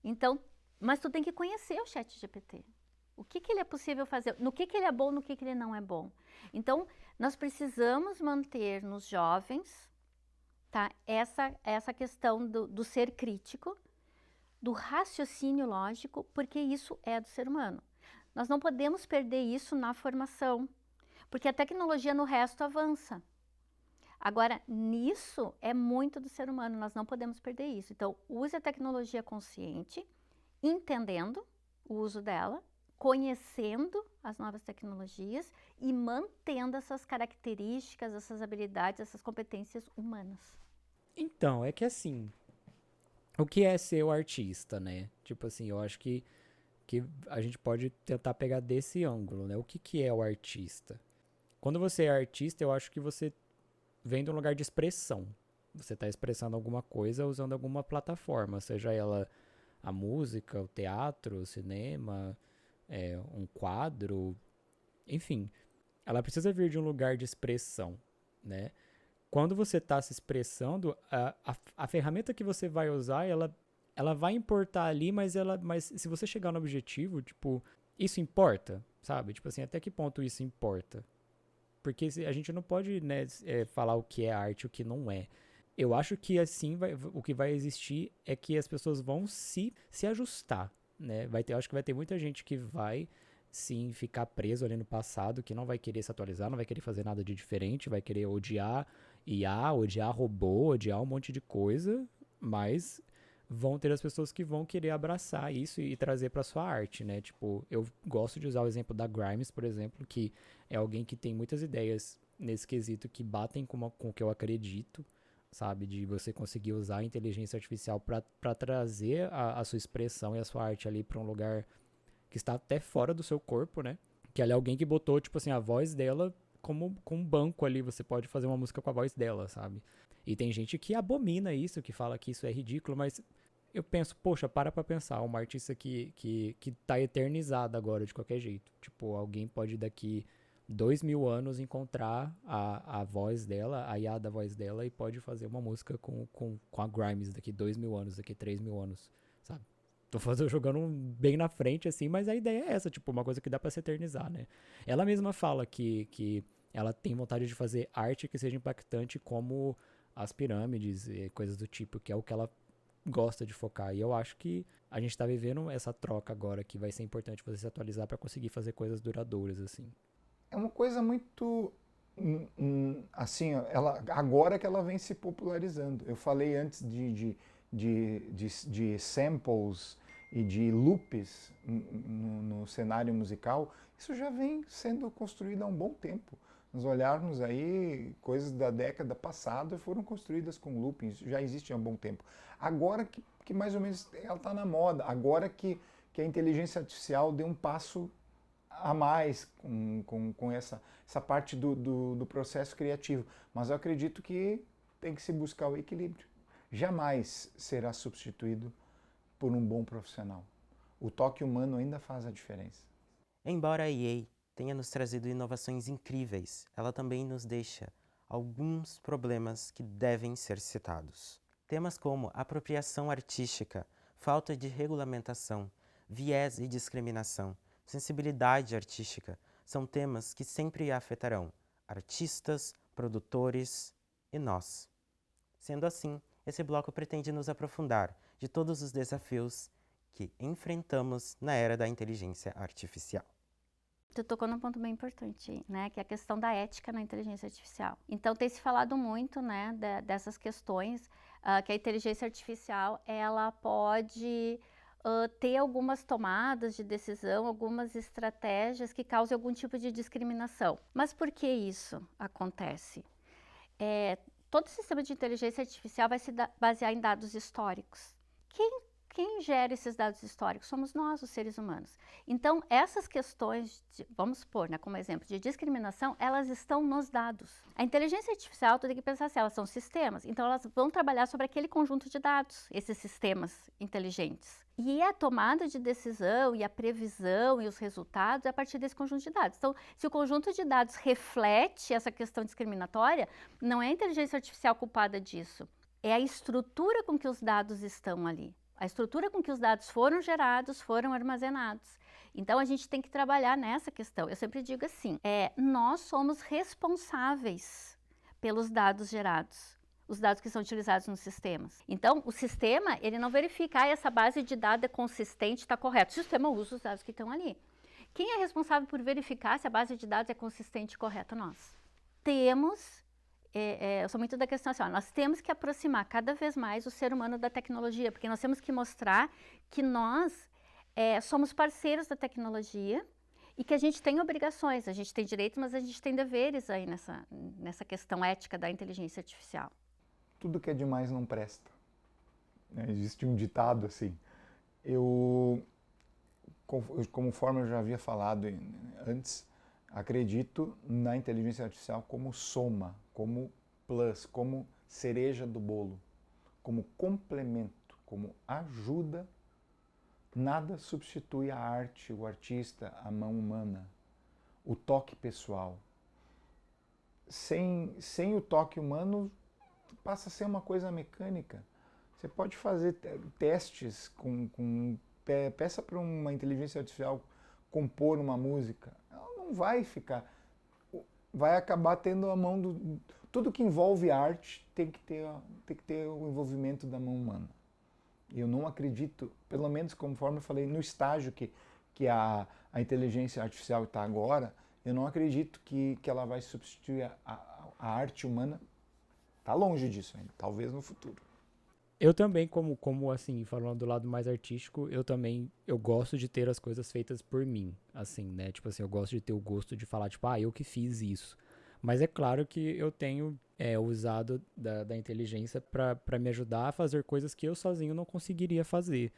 Então, mas tu tem que conhecer o ChatGPT. O que ele é possível fazer, no que ele é bom, no que ele não é bom. Então, nós precisamos manter nos jovens, tá, essa questão do ser crítico, do raciocínio lógico, porque isso é do ser humano. Nós não podemos perder isso na formação, porque a tecnologia no resto avança. Agora, nisso é muito do ser humano, nós não podemos perder isso. Então, use a tecnologia consciente, entendendo o uso dela, conhecendo as novas tecnologias e mantendo essas características, essas habilidades, essas competências humanas. Então, é que assim, o que é ser o artista, né? Tipo assim, eu acho que a gente pode tentar pegar desse ângulo, né? O que é o artista? Quando você é artista, eu acho que você vem de um lugar de expressão. Você está expressando alguma coisa usando alguma plataforma, seja ela a música, o teatro, o cinema, um quadro, enfim. Ela precisa vir de um lugar de expressão, né? Quando você está se expressando, a ferramenta que você vai usar, ela vai importar ali, mas se você chegar no objetivo, tipo, isso importa, sabe? Tipo assim, até que ponto isso importa? Porque a gente não pode, né, falar o que é arte e o que não é. Eu acho que assim o que vai existir é que as pessoas vão se ajustar, né? Eu acho que vai ter muita gente que vai sim ficar preso ali no passado, que não vai querer se atualizar, não vai querer fazer nada de diferente, vai querer odiar IA, odiar robô, odiar um monte de coisa, mas vão ter as pessoas que vão querer abraçar isso e trazer para sua arte, né? Tipo, eu gosto de usar o exemplo da Grimes, por exemplo, que é alguém que tem muitas ideias nesse quesito que batem com o que eu acredito, sabe? De você conseguir usar a inteligência artificial para trazer a sua expressão e a sua arte ali para um lugar que está até fora do seu corpo, né? Que ela é alguém que botou, tipo assim, a voz dela como com um banco ali, você pode fazer uma música com a voz dela, sabe? E tem gente que abomina isso, que fala que isso é ridículo, mas eu penso, poxa, para pra pensar, uma artista que tá eternizada agora de qualquer jeito. Tipo, alguém pode daqui 2000 anos encontrar a voz dela, a IA da voz dela e pode fazer uma música com a Grimes daqui 2000 anos, daqui 3000 anos, sabe? Tô jogando bem na frente, assim, mas a ideia é essa, tipo, uma coisa que dá pra se eternizar, né? Ela mesma fala que ela tem vontade de fazer arte que seja impactante como as pirâmides e coisas do tipo, que é o que ela gosta de focar. E eu acho que a gente tá vivendo essa troca agora que vai ser importante você se atualizar para conseguir fazer coisas duradouras, assim. É uma coisa muito assim, agora que ela vem se popularizando. Eu falei antes de samples e de loops no cenário musical. Isso já vem sendo construído há um bom tempo. Nós olharmos aí, coisas da década passada foram construídas com looping, isso já existe há um bom tempo. Agora que mais ou menos ela está na moda, agora que a inteligência artificial deu um passo a mais com essa parte do processo criativo. Mas eu acredito que tem que se buscar o equilíbrio. Jamais será substituído por um bom profissional. O toque humano ainda faz a diferença. Embora a EA tenha nos trazido inovações incríveis, ela também nos deixa alguns problemas que devem ser citados. Temas como apropriação artística, falta de regulamentação, viés e discriminação, sensibilidade artística, são temas que sempre afetarão artistas, produtores e nós. Sendo assim, esse bloco pretende nos aprofundar de todos os desafios que enfrentamos na era da inteligência artificial. Tu tocou num ponto bem importante, né, que é a questão da ética na inteligência artificial. Então, tem se falado muito, né, dessas questões, que a inteligência artificial, ela pode ter algumas tomadas de decisão, algumas estratégias que causem algum tipo de discriminação. Mas por que isso acontece? Todo sistema de inteligência artificial vai se basear em dados históricos. Quem gera esses dados históricos? Somos nós, os seres humanos. Então, essas questões, vamos supor, né, como exemplo, de discriminação, elas estão nos dados. A inteligência artificial, tu tem que pensar assim, elas são sistemas, então elas vão trabalhar sobre aquele conjunto de dados, esses sistemas inteligentes. E a tomada de decisão e a previsão e os resultados é a partir desse conjunto de dados. Então, se o conjunto de dados reflete essa questão discriminatória, não é a inteligência artificial culpada disso, é a estrutura com que os dados estão ali. A estrutura com que os dados foram gerados, foram armazenados. Então, a gente tem que trabalhar nessa questão. Eu sempre digo assim, nós somos responsáveis pelos dados gerados, os dados que são utilizados nos sistemas. Então, o sistema, ele não verifica, essa base de dados é consistente, está correto. O sistema usa os dados que estão ali. Quem é responsável por verificar se a base de dados é consistente e correta? Nós. Eu sou muito da questão assim, nós temos que aproximar cada vez mais o ser humano da tecnologia, porque nós temos que mostrar que nós somos parceiros da tecnologia e que a gente tem obrigações, a gente tem direitos, mas a gente tem deveres aí nessa questão ética da inteligência artificial. Tudo que é demais não presta. Existe um ditado assim. Conforme eu já havia falado antes, acredito na inteligência artificial como soma, como plus, como cereja do bolo, como complemento, como ajuda. Nada substitui a arte, o artista, a mão humana, o toque pessoal. Sem o toque humano, passa a ser uma coisa mecânica. Você pode fazer testes peça para uma inteligência artificial compor uma música. Ela não vai ficar... Vai acabar tendo a mão do... Tudo que envolve arte tem que ter o envolvimento da mão humana. Eu não acredito, pelo menos conforme eu falei, no estágio que a inteligência artificial está agora, eu não acredito que ela vai substituir a arte humana. Está longe disso ainda, talvez no futuro. Eu também, como assim, falando do lado mais artístico, eu gosto de ter as coisas feitas por mim, assim, né? Tipo assim, eu gosto de ter o gosto de falar, tipo, eu que fiz isso. Mas é claro que eu tenho usado da inteligência para me ajudar a fazer coisas que eu sozinho não conseguiria fazer,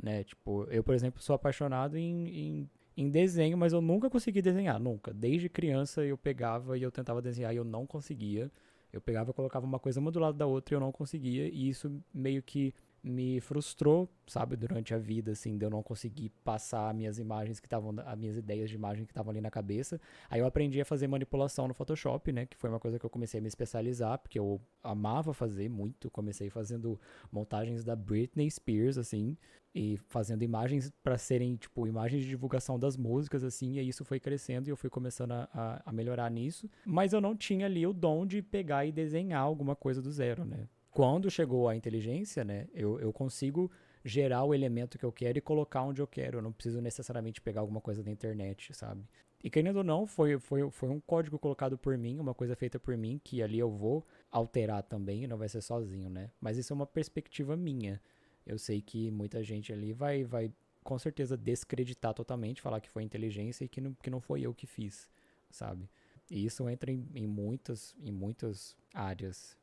né? Tipo, eu, por exemplo, sou apaixonado em desenho, mas eu nunca consegui desenhar, nunca. Desde criança eu pegava e eu tentava desenhar e eu não conseguia. Eu pegava e colocava uma coisa uma do lado da outra e eu não conseguia, e isso meio que me frustrou, sabe, durante a vida, assim, de eu não conseguir passar minhas imagens as minhas ideias de imagem que estavam ali na cabeça. Aí eu aprendi a fazer manipulação no Photoshop, né, que foi uma coisa que eu comecei a me especializar, porque eu amava fazer muito, comecei fazendo montagens da Britney Spears, assim, e fazendo imagens para serem, tipo, imagens de divulgação das músicas, assim, e aí isso foi crescendo e eu fui começando a melhorar nisso, mas eu não tinha ali o dom de pegar e desenhar alguma coisa do zero, né. Quando chegou a inteligência, né, eu consigo gerar o elemento que eu quero e colocar onde eu quero. Eu não preciso necessariamente pegar alguma coisa da internet, sabe? E querendo ou não, foi um código colocado por mim, uma coisa feita por mim, que ali eu vou alterar também, não vai ser sozinho, né? Mas isso é uma perspectiva minha. Eu sei que muita gente ali vai com certeza descreditar totalmente, falar que foi inteligência e que não foi eu que fiz, sabe? E isso entra em muitas áreas.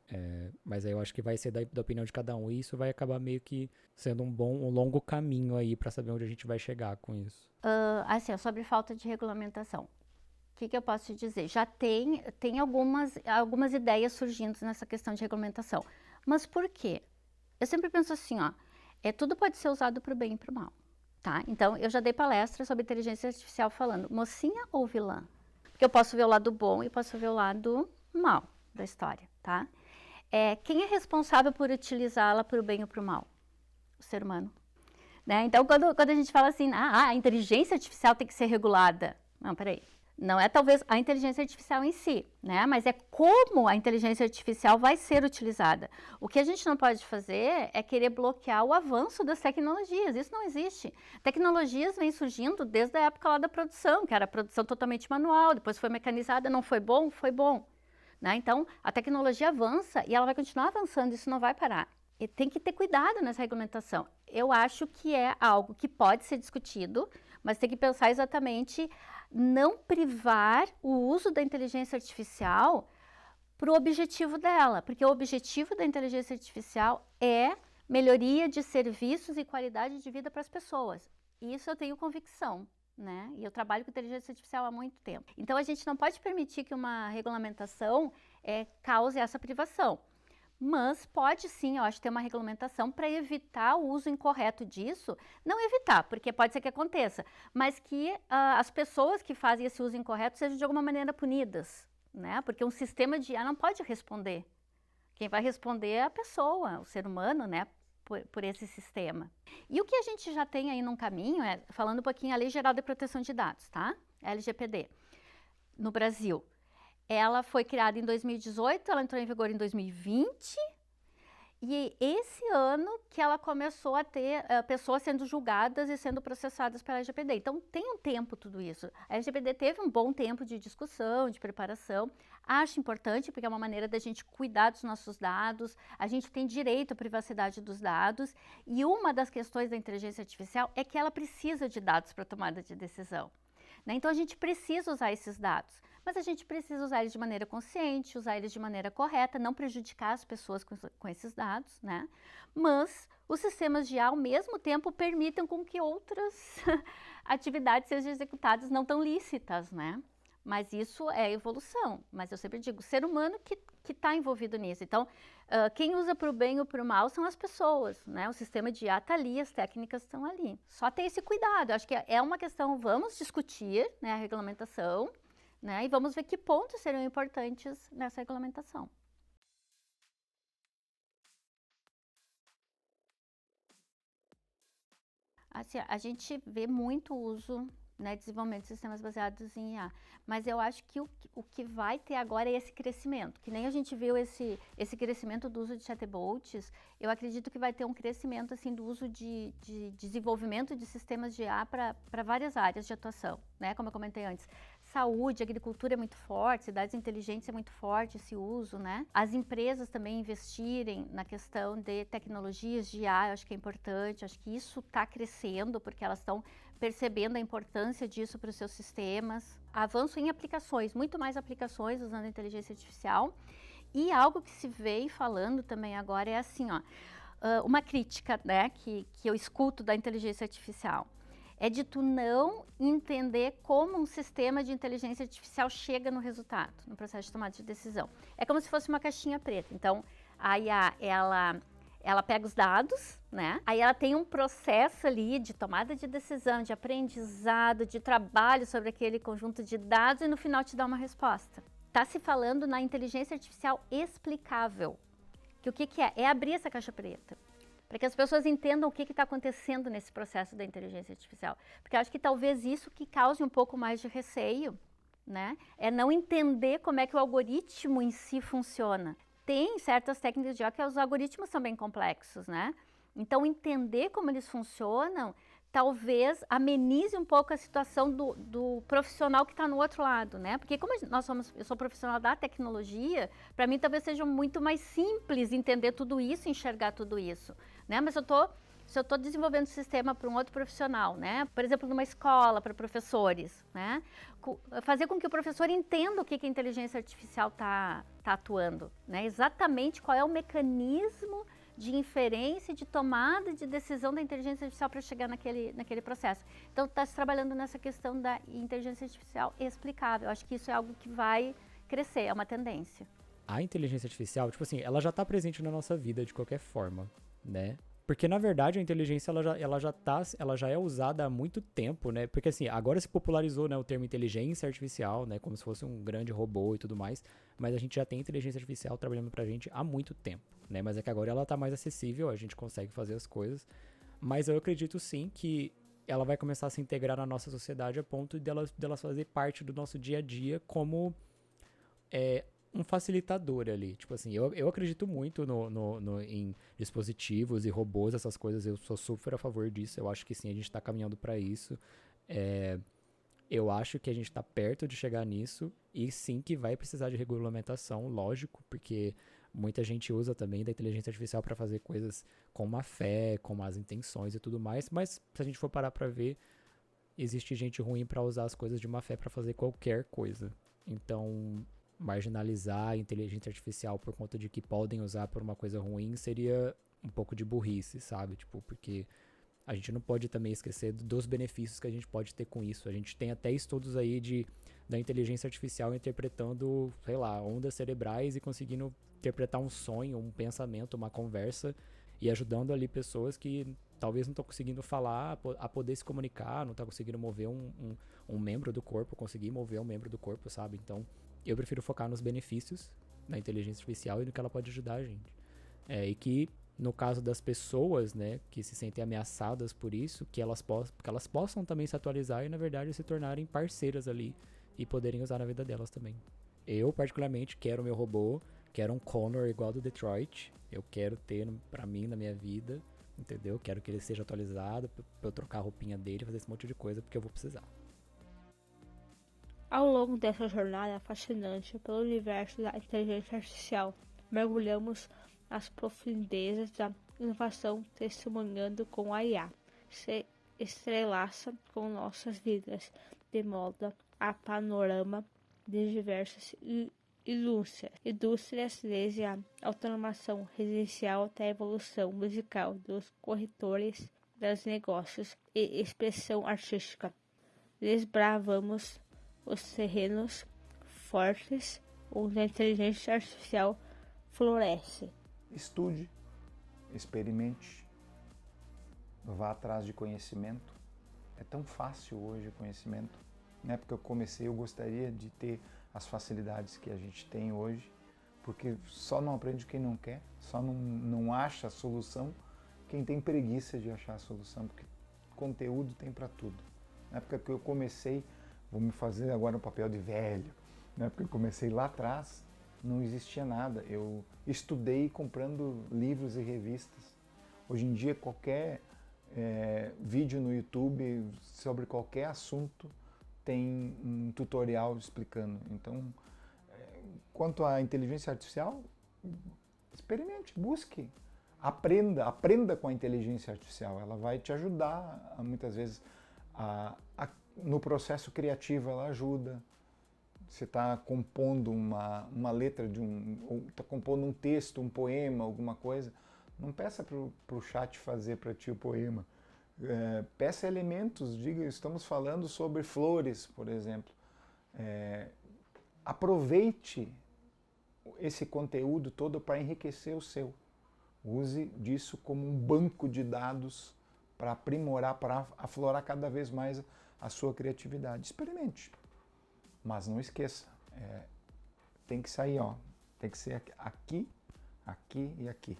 Mas aí eu acho que vai ser da opinião de cada um. E isso vai acabar meio que sendo um longo caminho aí para saber onde a gente vai chegar com isso. Assim, sobre falta de regulamentação. O que eu posso te dizer? Já tem algumas ideias surgindo nessa questão de regulamentação. Mas por quê? Eu sempre penso assim, ó, tudo pode ser usado para o bem e para o mal, tá? Então, eu já dei palestra sobre inteligência artificial falando mocinha ou vilã? Porque eu posso ver o lado bom e posso ver o lado mal da história, tá? Quem é responsável por utilizá-la para o bem ou para o mal? O ser humano. Né? Então, quando a gente fala assim, a inteligência artificial tem que ser regulada. Não, peraí. Não é talvez a inteligência artificial em si, né? Mas é como a inteligência artificial vai ser utilizada. O que a gente não pode fazer é querer bloquear o avanço das tecnologias. Isso não existe. Tecnologias vêm surgindo desde a época lá da produção, que era a produção totalmente manual, depois foi mecanizada, não foi bom? Foi bom. Né? Então, a tecnologia avança e ela vai continuar avançando, isso não vai parar. E tem que ter cuidado nessa regulamentação. Eu acho que é algo que pode ser discutido, mas tem que pensar exatamente não privar o uso da inteligência artificial para o objetivo dela, porque o objetivo da inteligência artificial é melhoria de serviços e qualidade de vida para as pessoas. Isso eu tenho convicção, né? E eu trabalho com inteligência artificial há muito tempo. Então, a gente não pode permitir que uma regulamentação cause essa privação. Mas pode sim, eu acho, ter uma regulamentação para evitar o uso incorreto disso. Não evitar, porque pode ser que aconteça, mas que as pessoas que fazem esse uso incorreto sejam de alguma maneira punidas, né? Porque um sistema de IA não pode responder. Quem vai responder é a pessoa, o ser humano, né? Por esse sistema. E o que a gente já tem aí num caminho falando um pouquinho, a Lei Geral de Proteção de Dados, tá? LGPD, no Brasil. Ela foi criada em 2018, ela entrou em vigor em 2020, e esse ano que ela começou a ter pessoas sendo julgadas e sendo processadas pela LGPD. Então, tem um tempo tudo isso. A LGPD teve um bom tempo de discussão, de preparação. Acho importante, porque é uma maneira da gente cuidar dos nossos dados, a gente tem direito à privacidade dos dados, e uma das questões da inteligência artificial é que ela precisa de dados para tomada de decisão. Né? Então, a gente precisa usar esses dados. Mas a gente precisa usar eles de maneira consciente, usar eles de maneira correta, não prejudicar as pessoas com esses dados, né? Mas os sistemas de IA, ao mesmo tempo, permitem com que outras atividades sejam executadas não tão lícitas, né? Mas isso é evolução. Mas eu sempre digo, o ser humano que está envolvido nisso. Então, quem usa para o bem ou para o mal são as pessoas, né? O sistema de IA está ali, as técnicas estão ali. Só ter esse cuidado. Eu acho que é uma questão, vamos discutir, né, a regulamentação, né? E vamos ver que pontos seriam importantes nessa regulamentação. Assim, a gente vê muito uso, né, desenvolvimento de sistemas baseados em IA, mas eu acho que o que vai ter agora é esse crescimento, que nem a gente viu esse crescimento do uso de chatbots. Eu acredito que vai ter um crescimento assim do uso de desenvolvimento de sistemas de IA para várias áreas de atuação, né, como eu comentei antes. Saúde, agricultura é muito forte, cidades inteligentes é muito forte esse uso, né? As empresas também investirem na questão de tecnologias de IA, eu acho que é importante, acho que isso está crescendo, porque elas estão percebendo a importância disso para os seus sistemas. Avanço em aplicações, muito mais aplicações usando a inteligência artificial. E algo que se vem falando também agora é assim, ó, uma crítica, né, que eu escuto da inteligência artificial. É de tu não entender como um sistema de inteligência artificial chega no resultado, no processo de tomada de decisão. É como se fosse uma caixinha preta. Então, a IA, ela pega os dados, né? Aí ela tem um processo ali de tomada de decisão, de aprendizado, de trabalho sobre aquele conjunto de dados e no final te dá uma resposta. Está se falando na inteligência artificial explicável. Que o que é? É abrir essa caixa preta, para que as pessoas entendam o que está acontecendo nesse processo da inteligência artificial. Porque eu acho que talvez isso que cause um pouco mais de receio, né? É não entender como é que o algoritmo em si funciona. Tem certas técnicas de IA que os algoritmos são bem complexos, né? Então, entender como eles funcionam talvez amenize um pouco a situação do profissional que está no outro lado, né? Porque como eu sou profissional da tecnologia, para mim talvez seja muito mais simples entender tudo isso, enxergar tudo isso, né? Mas eu estou Se eu estou desenvolvendo um sistema para um outro profissional, né? Por exemplo, numa escola, para professores, né? Fazer com que o professor entenda o que a inteligência artificial está atuando, né? Exatamente qual é o mecanismo de inferência e de tomada de decisão da inteligência artificial para chegar naquele processo. Então, está se trabalhando nessa questão da inteligência artificial explicável. Eu acho que isso é algo que vai crescer, é uma tendência. A inteligência artificial, tipo assim, ela já está presente na nossa vida de qualquer forma, né? Porque, na verdade, a inteligência, ela já é usada há muito tempo, né? Porque, assim, agora se popularizou, né, o termo inteligência artificial, né? Como se fosse um grande robô e tudo mais. Mas a gente já tem inteligência artificial trabalhando pra gente há muito tempo, né? Mas é que agora ela tá mais acessível, a gente consegue fazer as coisas. Mas eu acredito, sim, que ela vai começar a se integrar na nossa sociedade a ponto dela fazer parte do nosso dia a dia como um facilitador ali. Tipo assim, eu acredito muito em dispositivos e robôs, essas coisas, eu sou super a favor disso. Eu acho que sim, a gente tá caminhando para isso. Eu acho que a gente tá perto de chegar nisso e sim que vai precisar de regulamentação, lógico, porque muita gente usa também da inteligência artificial para fazer coisas com má fé, com más intenções e tudo mais, mas se a gente for parar pra ver, existe gente ruim para usar as coisas de má fé para fazer qualquer coisa. Então, marginalizar a inteligência artificial por conta de que podem usar por uma coisa ruim seria um pouco de burrice, sabe? Tipo, porque a gente não pode também esquecer dos benefícios que a gente pode ter com isso. A gente tem até estudos aí da inteligência artificial interpretando, sei lá, ondas cerebrais e conseguindo interpretar um sonho, um pensamento, uma conversa e ajudando ali pessoas que talvez não estão conseguindo falar, a poder se comunicar, não estão conseguindo mover um membro do corpo, conseguir mover um membro do corpo, sabe? Então, eu prefiro focar nos benefícios da inteligência artificial e no que ela pode ajudar a gente. E que, no caso das pessoas, né, que se sentem ameaçadas por isso, que elas possam também se atualizar e, na verdade, se tornarem parceiras ali e poderem usar na vida delas também. Eu, particularmente, quero meu robô, quero um Connor igual do Detroit, eu quero ter pra mim, na minha vida, entendeu? Quero que ele seja atualizado, pra eu trocar a roupinha dele, fazer esse monte de coisa, porque eu vou precisar. Ao longo dessa jornada fascinante pelo universo da inteligência artificial, mergulhamos nas profundezas da inovação testemunhando com a IA. Se estrelaça com nossas vidas, de modo a panorama de diversas indústrias, desde a automação residencial até a evolução musical dos corretores dos negócios e expressão artística. Desbravamos os terrenos fortes onde a inteligência artificial floresce. Estude, experimente, vá atrás de conhecimento. É tão fácil hoje o conhecimento. Na época que eu comecei, eu gostaria de ter as facilidades que a gente tem hoje, porque só não aprende quem não quer, só não acha a solução quem tem preguiça de achar a solução, porque conteúdo tem para tudo. Na época que eu comecei, vou me fazer agora um papel de velho, na época que eu comecei lá atrás, não existia nada. Eu estudei comprando livros e revistas. Hoje em dia, qualquer vídeo no YouTube sobre qualquer assunto tem um tutorial explicando. Então, quanto à inteligência artificial, experimente, busque, aprenda com a inteligência artificial. Ela vai te ajudar, muitas vezes, no processo criativo ela ajuda. Você está compondo uma letra ou está compondo um texto, um poema, alguma coisa, não peça para o chat fazer para ti o poema. Peça elementos, diga, estamos falando sobre flores, por exemplo. Aproveite esse conteúdo todo para enriquecer o seu. Use disso como um banco de dados para aprimorar, para aflorar cada vez mais a sua criatividade. Experimente. Mas não esqueça, tem que sair, tem que ser aqui, aqui e aqui.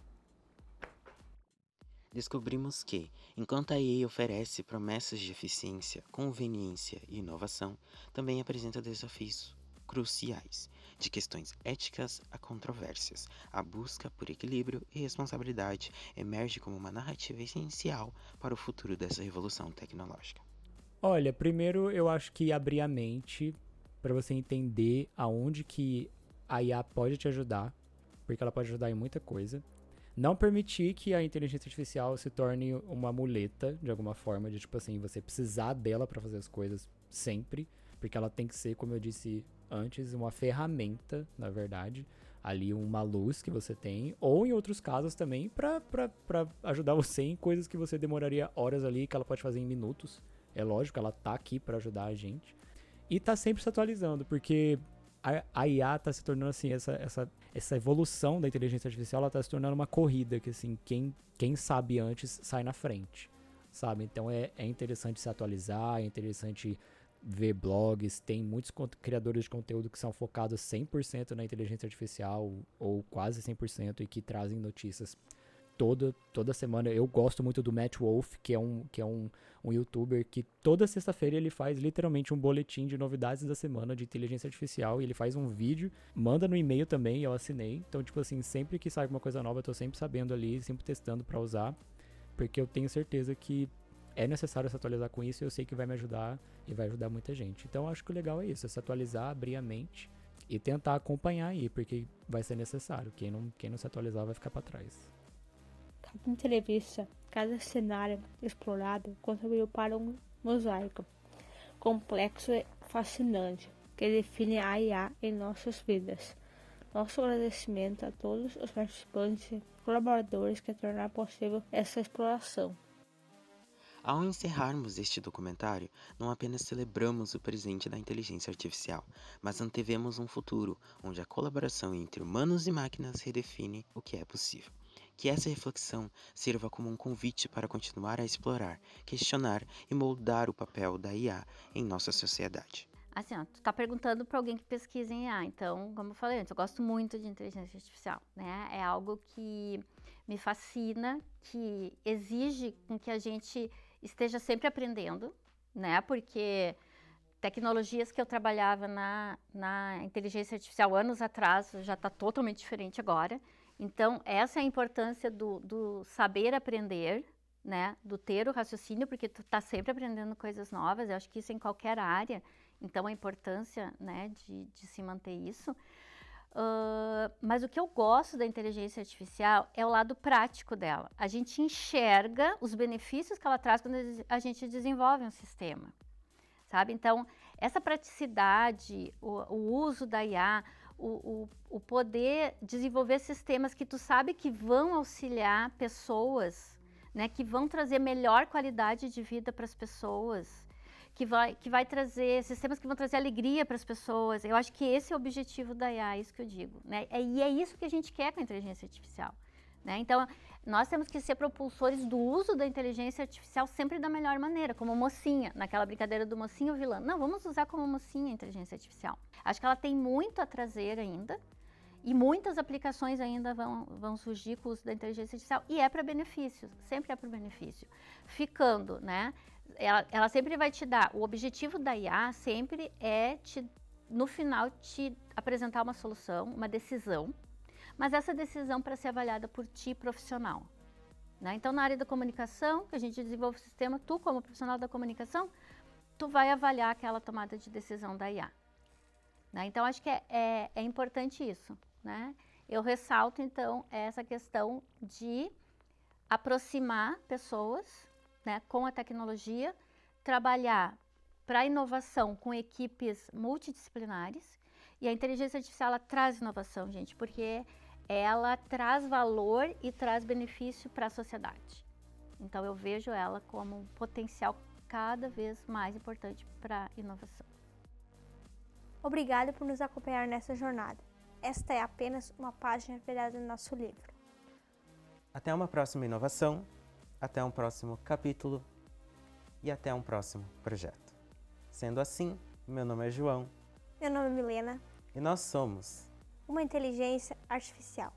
Descobrimos que, enquanto a IA oferece promessas de eficiência, conveniência e inovação, também apresenta desafios cruciais, de questões éticas a controvérsias. A busca por equilíbrio e responsabilidade emerge como uma narrativa essencial para o futuro dessa revolução tecnológica. Olha, primeiro eu acho que abrir a mente para você entender aonde que a IA pode te ajudar, porque ela pode ajudar em muita coisa. não permitir que a inteligência artificial se torne uma muleta, de alguma forma, de tipo assim, você precisar dela para fazer as coisas sempre, porque ela tem que ser, como eu disse antes, uma ferramenta, na verdade, ali uma luz que você tem, ou em outros casos também, para ajudar você em coisas que você demoraria horas ali, que ela pode fazer em minutos. É lógico, ela tá aqui para ajudar a gente. E tá sempre se atualizando, porque a IA tá se tornando assim, essa evolução da inteligência artificial, ela tá se tornando uma corrida, que assim, quem sabe antes sai na frente, sabe? Então é interessante se atualizar, é interessante ver blogs, tem muitos criadores de conteúdo que são focados 100% na inteligência artificial, ou quase 100%, e que trazem notícias toda semana. Eu gosto muito do Matt Wolf, que é um youtuber que toda sexta-feira ele faz literalmente um boletim de novidades da semana de inteligência artificial, e ele faz um vídeo, manda no e-mail também, eu assinei. Então, tipo assim, sempre que sai alguma coisa nova, eu tô sempre sabendo ali, sempre testando pra usar, porque eu tenho certeza que é necessário se atualizar com isso, e eu sei que vai me ajudar e vai ajudar muita gente. Então, eu acho que o legal é isso, é se atualizar, abrir a mente e tentar acompanhar aí, porque vai ser necessário. Quem não se atualizar vai ficar pra trás. Cada entrevista, cada cenário explorado contribuiu para um mosaico complexo e fascinante que define a IA em nossas vidas. Nosso agradecimento a todos os participantes e colaboradores que tornaram possível essa exploração. Ao encerrarmos este documentário, não apenas celebramos o presente da inteligência artificial, mas antevemos um futuro onde a colaboração entre humanos e máquinas redefine o que é possível. Que essa reflexão sirva como um convite para continuar a explorar, questionar e moldar o papel da IA em nossa sociedade. Assim, ó, tu tá perguntando para alguém que pesquisa em IA, então, como eu falei antes, eu gosto muito de inteligência artificial, né? É algo que me fascina, que exige com que a gente esteja sempre aprendendo, né? Porque tecnologias que eu trabalhava na inteligência artificial anos atrás já está totalmente diferente agora. Então, essa é a importância do saber aprender, né? Do ter o raciocínio, porque tu tá sempre aprendendo coisas novas. Eu acho que isso em qualquer área. Então, a importância, né, de se manter isso. Mas o que eu gosto da inteligência artificial é o lado prático dela. A gente enxerga os benefícios que ela traz quando a gente desenvolve um sistema, sabe? Então, essa praticidade, o uso da IA, o poder desenvolver sistemas que tu sabe que vão auxiliar pessoas, né, que vão trazer melhor qualidade de vida para as pessoas, que vai trazer sistemas que vão trazer alegria para as pessoas. Eu acho que esse é o objetivo da IA, é isso que eu digo, né? E é isso que a gente quer com a inteligência artificial, né? Então, nós temos que ser propulsores do uso da inteligência artificial sempre da melhor maneira, como mocinha, naquela brincadeira do mocinho e vilã. Não, vamos usar como mocinha a inteligência artificial. Acho que ela tem muito a trazer ainda, e muitas aplicações ainda vão surgir com o uso da inteligência artificial, e é para benefício, sempre é para benefício. Ficando, né? Ela sempre vai te dar, o objetivo da IA sempre é, no final, te apresentar uma solução, uma decisão, mas essa decisão para ser avaliada por ti, profissional, né? Então, na área da comunicação, que a gente desenvolve o sistema, tu, como profissional da comunicação, tu vai avaliar aquela tomada de decisão da IA, né? Então, acho que é importante isso, né? Eu ressalto, então, essa questão de aproximar pessoas, né, com a tecnologia, trabalhar para a inovação com equipes multidisciplinares. E a inteligência artificial, ela traz inovação, gente, porque ela traz valor e traz benefício para a sociedade. Então, eu vejo ela como um potencial cada vez mais importante para a inovação. Obrigada por nos acompanhar nessa jornada. Esta é apenas uma página virada no nosso livro. Até uma próxima inovação, até um próximo capítulo e até um próximo projeto. Sendo assim, meu nome é João. Meu nome é Milena. E nós somos Uma inteligência artificial.